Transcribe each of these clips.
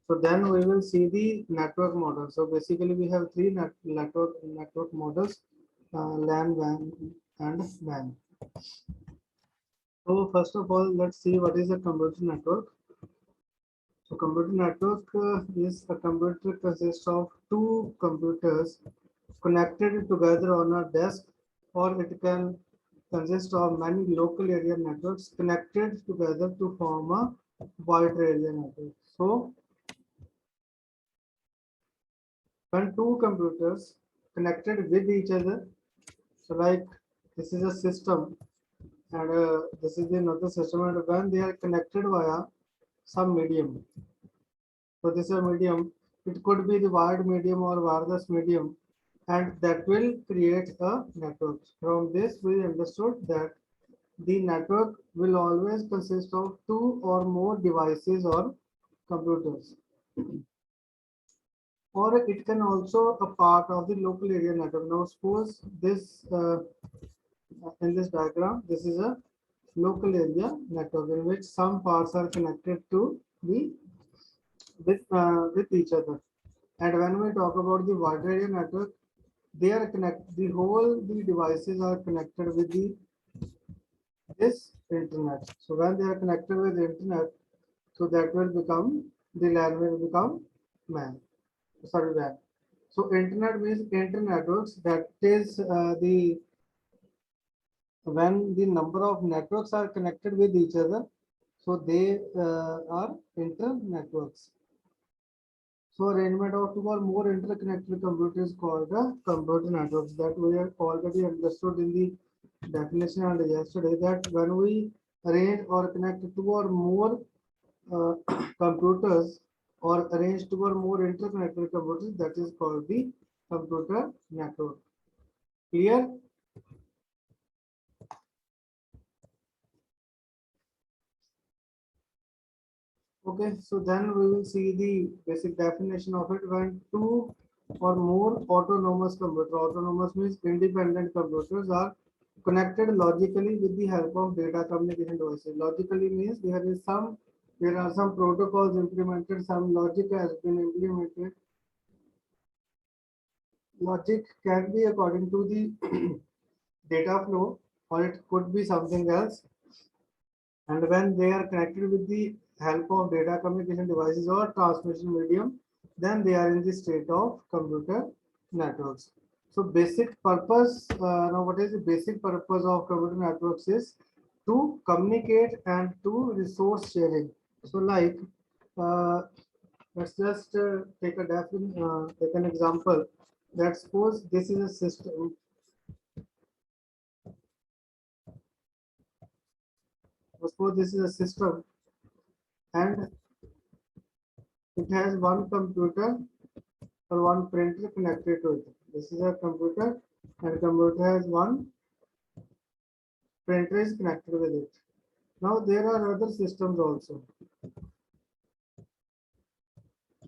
So then we will see the network model. So basically we have three network models, LAN, WAN, and WAN. So first of all, let's see what is a computer network. So computer network is a computer consists of two computers connected together on a desk, or it can consist of many local area networks connected together to form a wide area network. So when two computers connected with each other, so like this is a system and this is another system, and when they are connected via some medium, so this is a medium, it could be the wired medium or wireless medium, and that will create a network. From this we understood that the network will always consist of two or more devices or computers, or it can also a part of the local area network. Now suppose this in this diagram, this is a local area network in which some parts are connected to the with each other. And when we talk about the wide area network, they are connected. The devices are connected with this internet. So when they are connected with the internet, so that will become the LAN will become man. Sorry, WAN. So internet means internetworks. That is the when the number of networks are connected with each other, so they are internetworks. So arrangement of two or more interconnected computers called a computer networks. That we have already understood in the definition and yesterday, that when we arrange or connect two or more uh, computers, or arrange two or more interconnected computers, that is called the computer network. Clear? Okay, so then we will see the basic definition of it. When two or more autonomous computers, autonomous means independent computers, are connected logically with the help of data communication devices. Logically means there are some protocols implemented, some logic has been implemented. Logic can be according to the data flow, or it could be something else. And when they are connected with the help of data communication devices or transmission medium, then they are in the state of computer networks. So basic purpose, now what is the basic purpose of computer networks is to communicate and to resource sharing. So like, uh, let's just take an example. That suppose this is a system. Suppose this is a system and it has one computer or one printer connected to it. This is a computer and computer has one printer is connected with it. Now there are other systems also.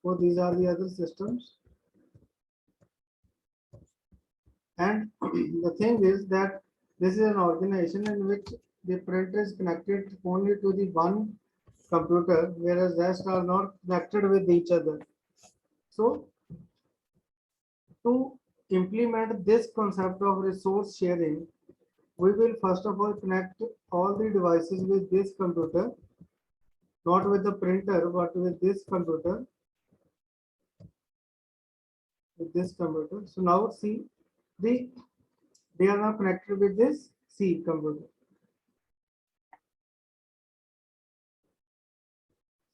So these are the other systems. And the thing is that this is an organization in which the printer is connected only to the one computer, whereas rest are not connected with each other. So to implement this concept of resource sharing, we will first of all connect all the devices with this computer, not with the printer, but with this computer. So now see, they are now connected with this C computer.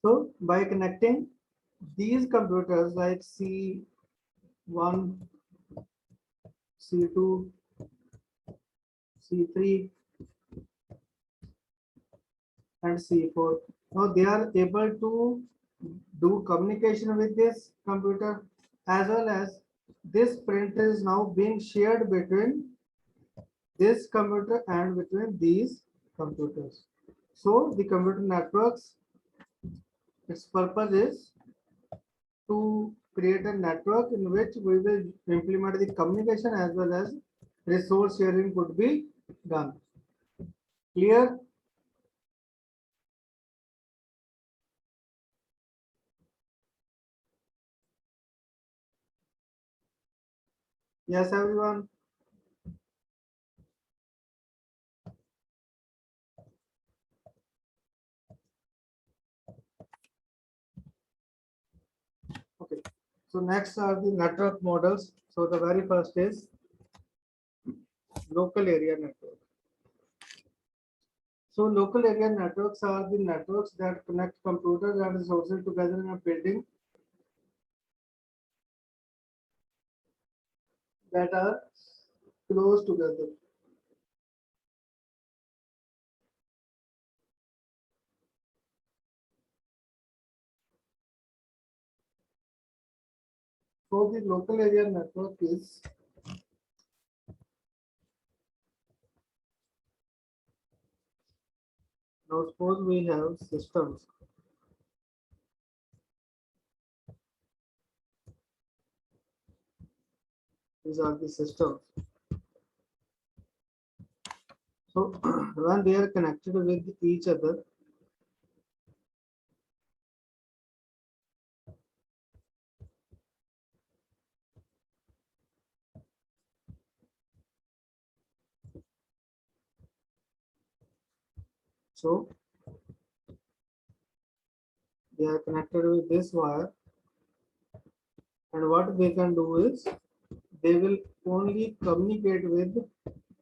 So by connecting these computers like C1, C2, C3, and C4, now they are able to do communication with this computer, as well as this printer is now being shared between this computer and between these computers. So the computer networks, its purpose is to create a network in which we will implement the communication as well as resource sharing could be done. Clear? Yes, everyone. Okay. So next are the network models. So the very first is local area network. So local area networks are the networks that connect computers and resources together in a building that are close together. So the local area network is now suppose we have systems. These are the systems. So when they are connected with each other, so they are connected with this wire, and what they can do is they will only communicate with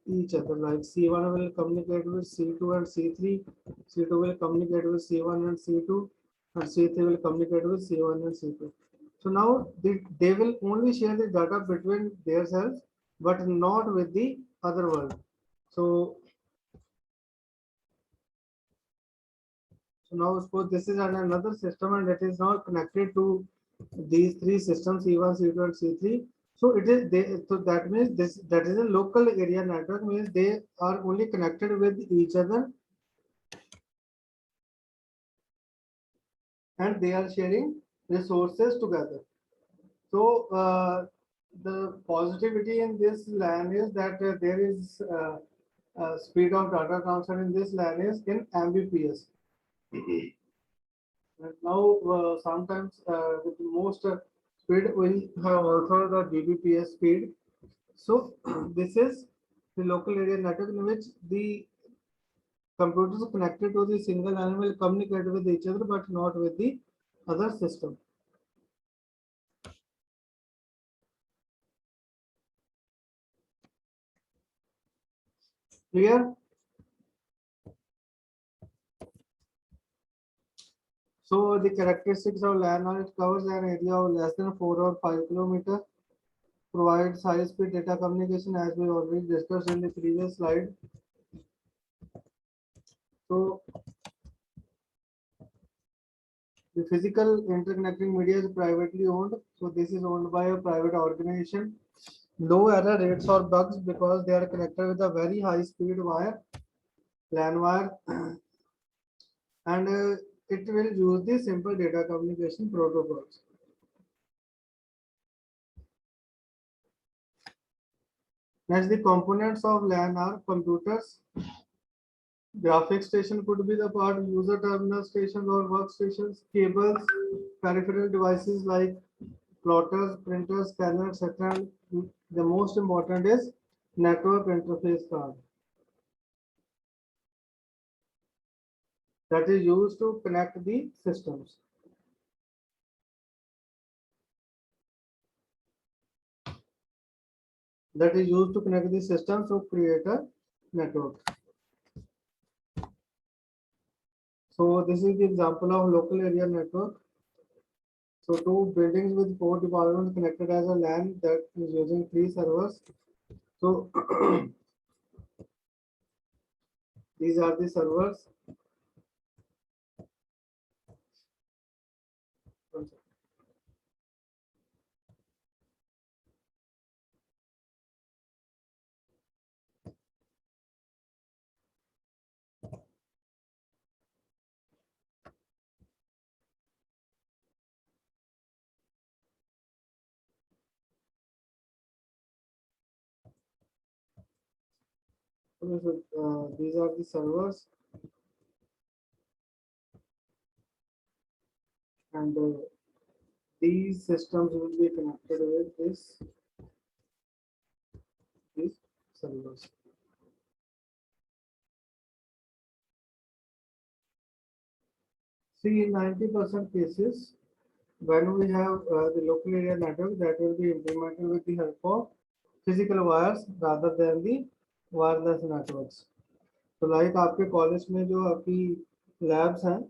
each other. Like C1 will communicate with C2 and C3, C2 will communicate with C1 and C2, and C3 will communicate with C1 and C2. So now they will only share the data between themselves, but not with the other world. So, so now suppose this is another system and it is now connected to these three systems C1, C2, and C3. So it is they, so that means this that is a local area network, means they are only connected with each other and they are sharing resources together. So the positivity in this LAN is that there is speed of data transfer in this LAN is in Mbps. And now sometimes with most speed we have also the Gbps speed. So this is the local area network in which the computers connected to the single LAN will communicate with each other but not with the other system. Clear? So the characteristics of LAN are it covers an area of less than 4 or 5 kilometers, provides high speed data communication as we already discussed in the previous slide. So the physical interconnecting media is privately owned. So this is owned by a private organization. Low error rates or bugs because they are connected with a very high speed wire, LAN wire, and it will use the simple data communication protocols. Next, the components of LAN are computers. Graphics station could be the part of user terminal stations or workstations, cables, peripheral devices like plotters, printers, scanners, etc. The most important is network interface card that is used to connect the systems. That is used to connect the systems to create a network. So this is the example of local area network. So two buildings with four departments connected as a LAN that is using three servers. So these are the servers. These are the servers, and these systems will be connected with this See, in 90% cases, when we have the local area network, that will be implemented with the help of physical wires rather than the wireless networks. तो like आपके college में जो आपकी labs हैं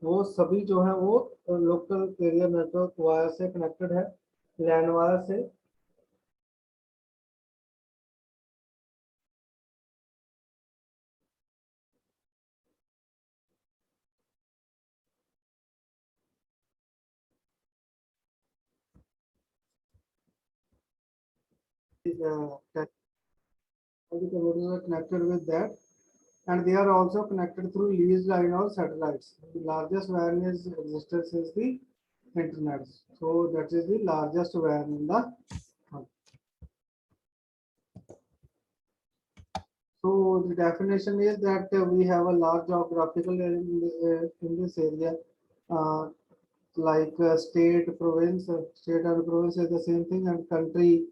वो सभी जो है वो लोकल एरिया नेटवर्क वायर से कनेक्टेड है, लैन वायर से। Connected with that, and they are also connected through leased line or satellites. The largest WAN is existence is the internet. So that is the largest WAN in the world. So the definition is that we have a large geographical area in this area, uh, like state, province, state and province is the same thing, and country.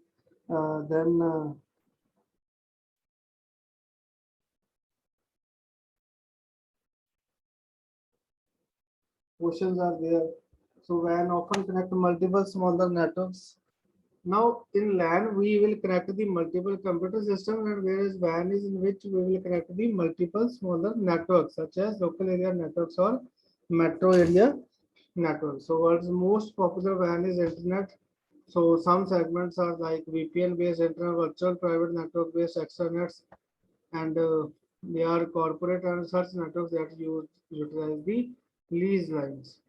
Then oceans are there. So WAN often connect multiple smaller networks. Now in LAN we will connect the multiple computer systems, and whereas WAN is in which we will connect the multiple smaller networks such as local area networks or metro area networks. So world's most popular WAN is internet. So some segments are like VPN based internet, virtual private network based extranets, and they are corporate and such networks that utilize the lease lines.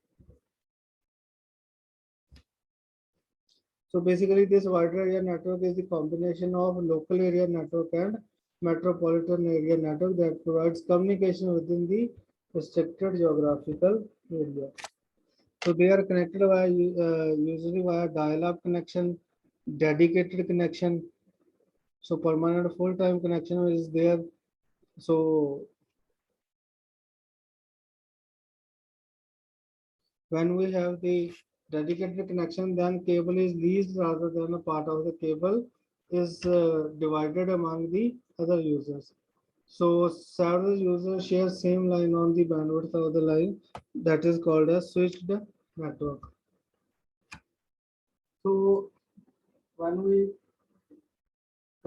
So basically this wide area network is the combination of local area network and metropolitan area network that provides communication within the restricted geographical area. So they are connected via usually via dial-up connection, dedicated connection. So permanent full-time connection is there. So when we have the dedicated connection, then cable is leased rather than a part of the cable is divided among the other users. So several users share same line on the bandwidth of the line, that is called a switched network. So when we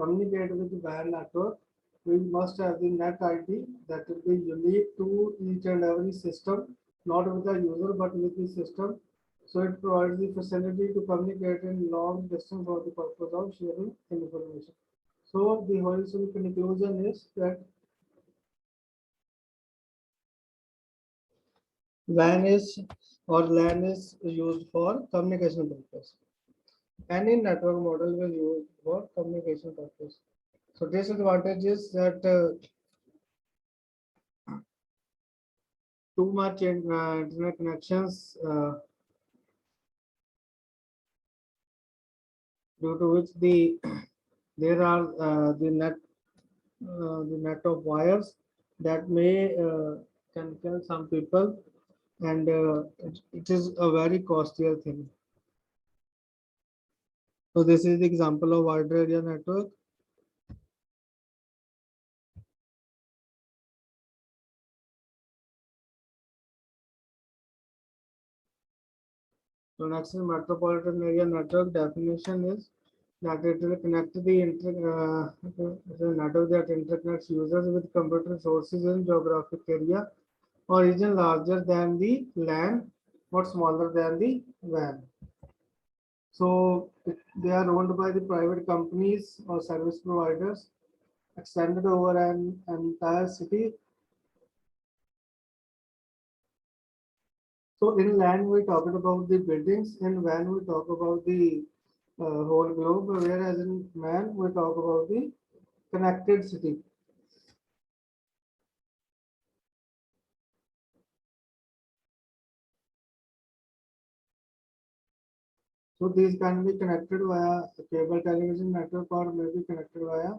communicate with the WAN network, we must have the NAT ID that will be unique to each and every system, not with the user but with the system. So it provides the facility to communicate in long distance for the purpose of sharing information. So the whole conclusion is that WAN is or LAN is used for communication purpose. Any network model will use for communication purpose. So disadvantage is that too much internet connections due to which there are the net of wires that may can kill some people, and it is a very costlier thing. So this is the example of wide area network. So next is metropolitan area network. Definition is that it will connect the network that interconnects users with computer sources in geographic area or region larger than the LAN or smaller than the WAN. So they are owned by the private companies or service providers, extended over an entire city. So in LAN we talked about the buildings, in WAN we talk about the whole globe, whereas in WAN we talk about the connected city. So these can be connected via cable television network or may be connected via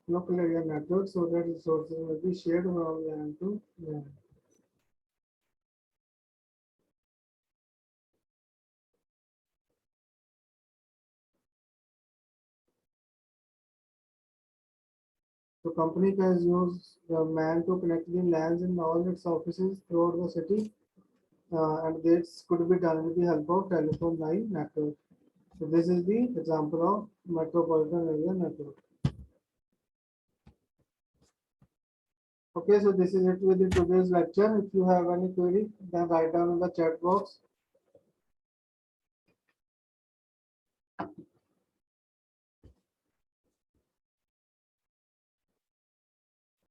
local area network, so that resources may be shared from LAN to LAN. So company can use the man to connect the LANs in all its offices throughout the city, and this could be done with the help of telephone line network. So this is the example of metropolitan area network. Okay, so this is it with the today's lecture. If you have any query, then write down in the chat box.